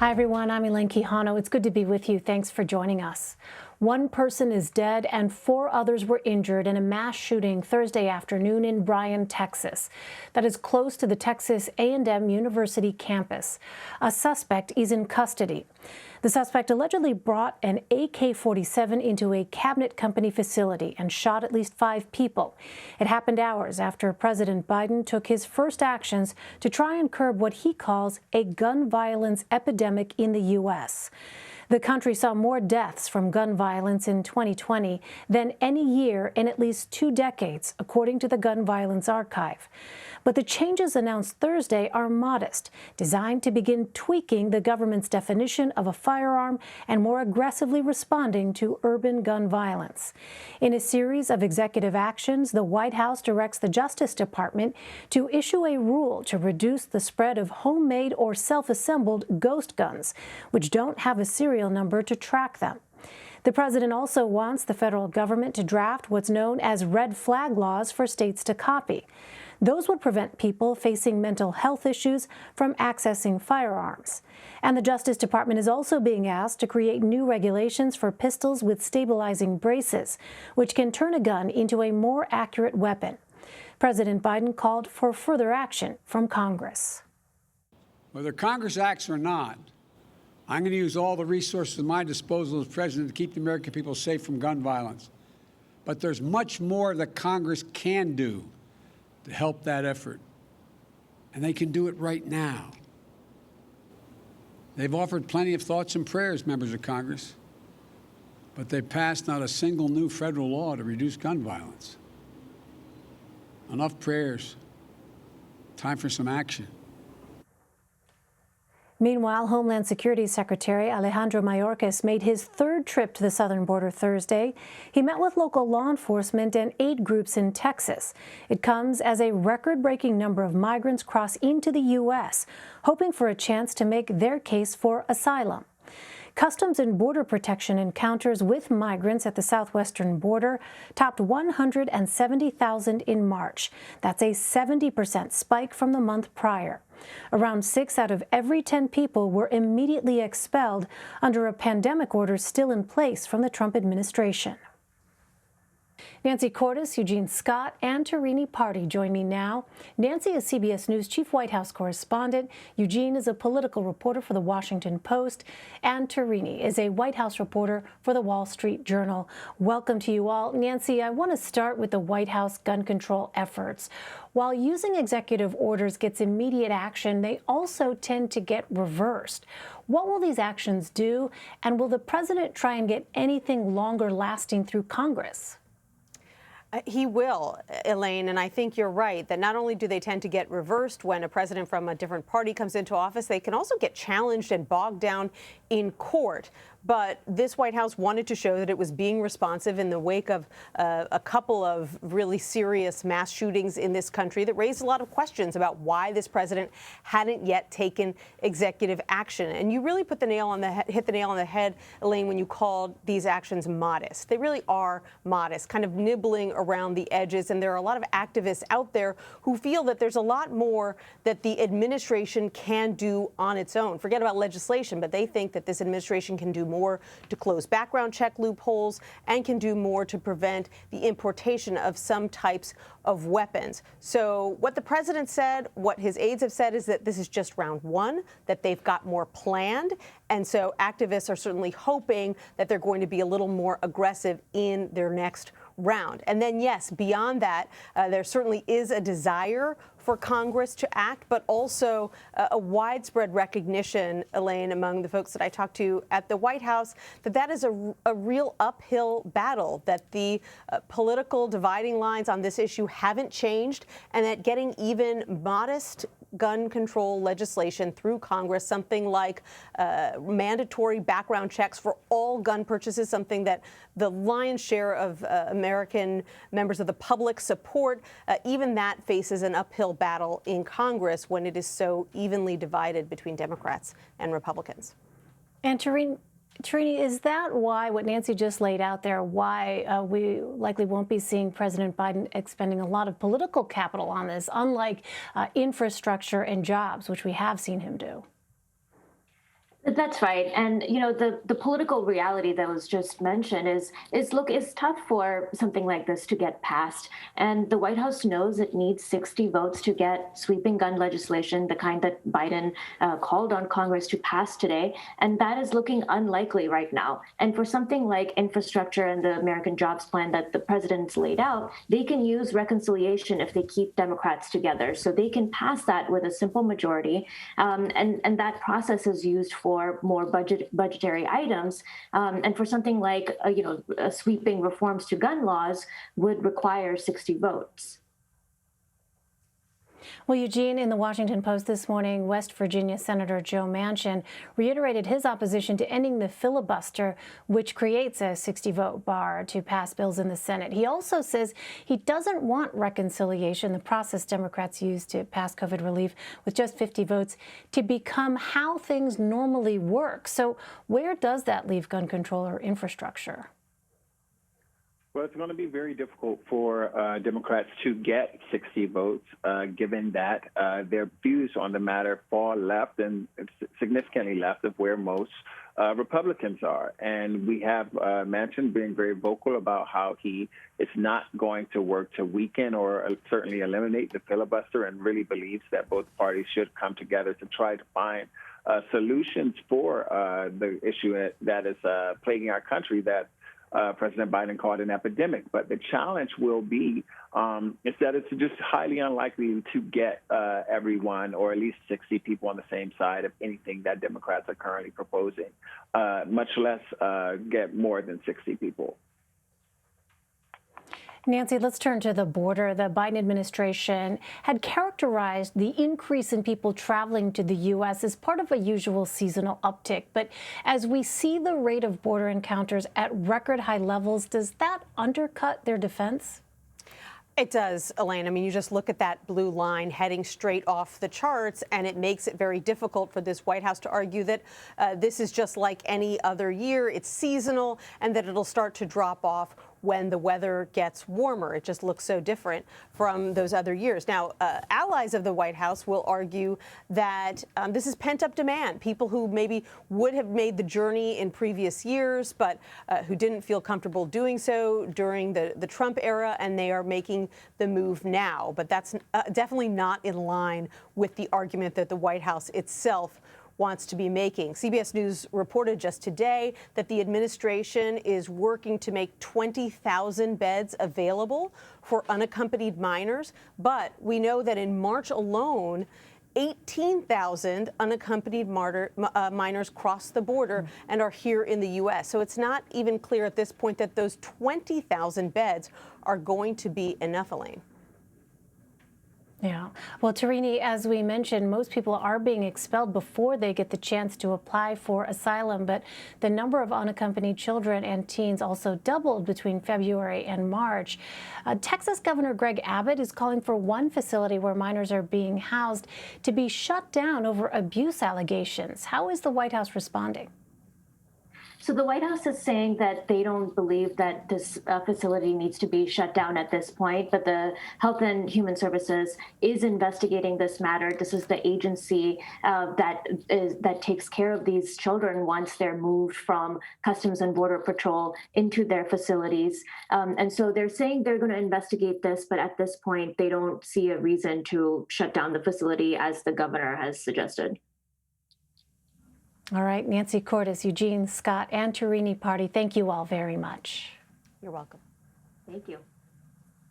Hi, everyone. I'm Elaine Quijano. It's good to be with you. Thanks for joining us. One person is dead and 4 others were injured in a mass shooting Thursday afternoon in Bryan, Texas. That is close to the Texas A&M University campus. A suspect is in custody. The suspect allegedly brought an AK-47 into a cabinet company facility and shot at least 5 people. It happened hours after President Biden took his first actions to try and curb what he calls a gun violence epidemic in the U.S. The country saw more deaths from gun violence in 2020 than any year in at least 2 decades, according to the Gun Violence Archive. But the changes announced Thursday are modest, designed to begin tweaking the government's definition of a firearm and more aggressively responding to urban gun violence. In a series of executive actions, the White House directs the Justice Department to issue a rule to reduce the spread of homemade or self-assembled ghost guns, which don't have a serial number to track them. The president also wants the federal government to draft what's known as red flag laws for states to copy. Those would prevent people facing mental health issues from accessing firearms. And the Justice Department is also being asked to create new regulations for pistols with stabilizing braces, which can turn a gun into a more accurate weapon. President Biden called for further action from Congress. Whether Congress acts or not, I'm going to use all the resources at my disposal as president to keep the American people safe from gun violence. But there's much more that Congress can do to help that effort, and they can do it right now. They've offered plenty of thoughts and prayers, members of Congress, but they've passed not a single new federal law to reduce gun violence. Enough prayers. Time for some action. Meanwhile, Homeland Security Secretary Alejandro Mayorkas made his 3rd trip to the southern border Thursday. He met with local law enforcement and aid groups in Texas. It comes as a record-breaking number of migrants cross into the U.S., hoping for a chance to make their case for asylum. Customs and Border Protection encounters with migrants at the southwestern border topped 170,000 in March. That's a 70% spike from the month prior. Around 6 out of every 10 people were immediately expelled under a pandemic order still in place from the Trump administration. Nancy Cordes, Eugene Scott, and Tarini Parti join me now. Nancy is CBS News Chief White House correspondent. Eugene is a political reporter for The Washington Post. And Tarini is a White House reporter for The Wall Street Journal. Welcome to you all. Nancy, I want to start with the White House gun control efforts. While using executive orders gets immediate action, they also tend to get reversed. What will these actions do? And will the president try and get anything longer lasting through Congress? He will, Elaine, and I think you're right that not only do they tend to get reversed when a president from a different party comes into office, they can also get challenged and bogged down in court. But this White House wanted to show that it was being responsive in the wake of a couple of really serious mass shootings in this country that raised a lot of questions about why this president hadn't yet taken executive action. And you really hit the nail on the head, Elaine, when you called these actions modest. They really are modest, kind of nibbling around the edges. And there are a lot of activists out there who feel that there's a lot more that the administration can do on its own. Forget about legislation, but they think that this administration can do more to close background check loopholes and can do more to prevent the importation of some types of weapons. So what the president said, what his aides have said, is that this is just round 1, that they've got more planned. And so activists are certainly hoping that they're going to be a little more aggressive in their next round. And then, yes, beyond that, there certainly is a desire for Congress to act, but also a widespread recognition, Elaine, among the folks that I talked to at the White House, that that is a real uphill battle, that the political dividing lines on this issue haven't changed, and that getting even modest gun control legislation through Congress, something like mandatory background checks for all gun purchases, something that the lion's share of American members of the public support, even that faces an uphill battle in Congress when it is so evenly divided between Democrats and Republicans. And Tarini, is that why, what Nancy just laid out there, why we likely won't be seeing President Biden expending a lot of political capital on this, unlike infrastructure and jobs, which we have seen him do? That's right. And, the political reality that was just mentioned look, it's tough for something like this to get passed. And the White House knows it needs 60 votes to get sweeping gun legislation, the kind that Biden called on Congress to pass today. And that is looking unlikely right now. And for something like infrastructure and the American Jobs Plan that the president's laid out, they can use reconciliation if they keep Democrats together. So they can pass that with a simple majority. And that process is used for more budgetary items, and for something like sweeping reforms to gun laws would require 60 votes. Well, Eugene, in the Washington Post this morning, West Virginia Senator Joe Manchin reiterated his opposition to ending the filibuster, which creates a 60-vote bar to pass bills in the Senate. He also says he doesn't want reconciliation, the process Democrats use to pass COVID relief with just 50 votes, to become how things normally work. So where does that leave gun control or infrastructure? Well, it's going to be very difficult for Democrats to get 60 votes, given that their views on the matter fall left and significantly left of where most Republicans are. And we have Manchin being very vocal about how he is not going to work to weaken or certainly eliminate the filibuster, and really believes that both parties should come together to try to find solutions for the issue that is plaguing our country, that President Biden called an epidemic. But the challenge will be is that it's just highly unlikely to get everyone, or at least 60 people on the same side of anything that Democrats are currently proposing, much less get more than 60 people. Nancy, let's turn to the border. The Biden administration had characterized the increase in people traveling to the U.S. as part of a usual seasonal uptick. But as we see the rate of border encounters at record high levels, does that undercut their defense? It does, Elaine. I mean, you just look at that blue line heading straight off the charts, and it makes it very difficult for this White House to argue that this is just like any other year, it's seasonal, and that it'll start to drop off when the weather gets warmer. It just looks so different from those other years. Now, allies of the White House will argue that this is pent-up demand. People who maybe would have made the journey in previous years, but who didn't feel comfortable doing so during the Trump era, and they are making the move now. But that's definitely not in line with the argument that the White House itself wants to be making. CBS News reported just today that the administration is working to make 20,000 beds available for unaccompanied minors. But we know that in March alone, 18,000 unaccompanied minors crossed the border and are here in the U.S. So it's not even clear at this point that those 20,000 beds are going to be enough, Elaine. Yeah. Well, Tarini, as we mentioned, most people are being expelled before they get the chance to apply for asylum. But the number of unaccompanied children and teens also doubled between February and March. Texas Governor Greg Abbott is calling for one facility where minors are being housed to be shut down over abuse allegations. How is the White House responding? So the White House is saying that they don't believe that this facility needs to be shut down at this point, but the Health and Human Services is investigating this matter. This is the agency that takes care of these children once they're moved from Customs and Border Patrol into their facilities. And so they're saying they're going to investigate this, but at this point, they don't see a reason to shut down the facility as the governor has suggested. All right, Nancy Cordes, Eugene, Scott, and Tarini Parti, thank you all very much. You're welcome. Thank you.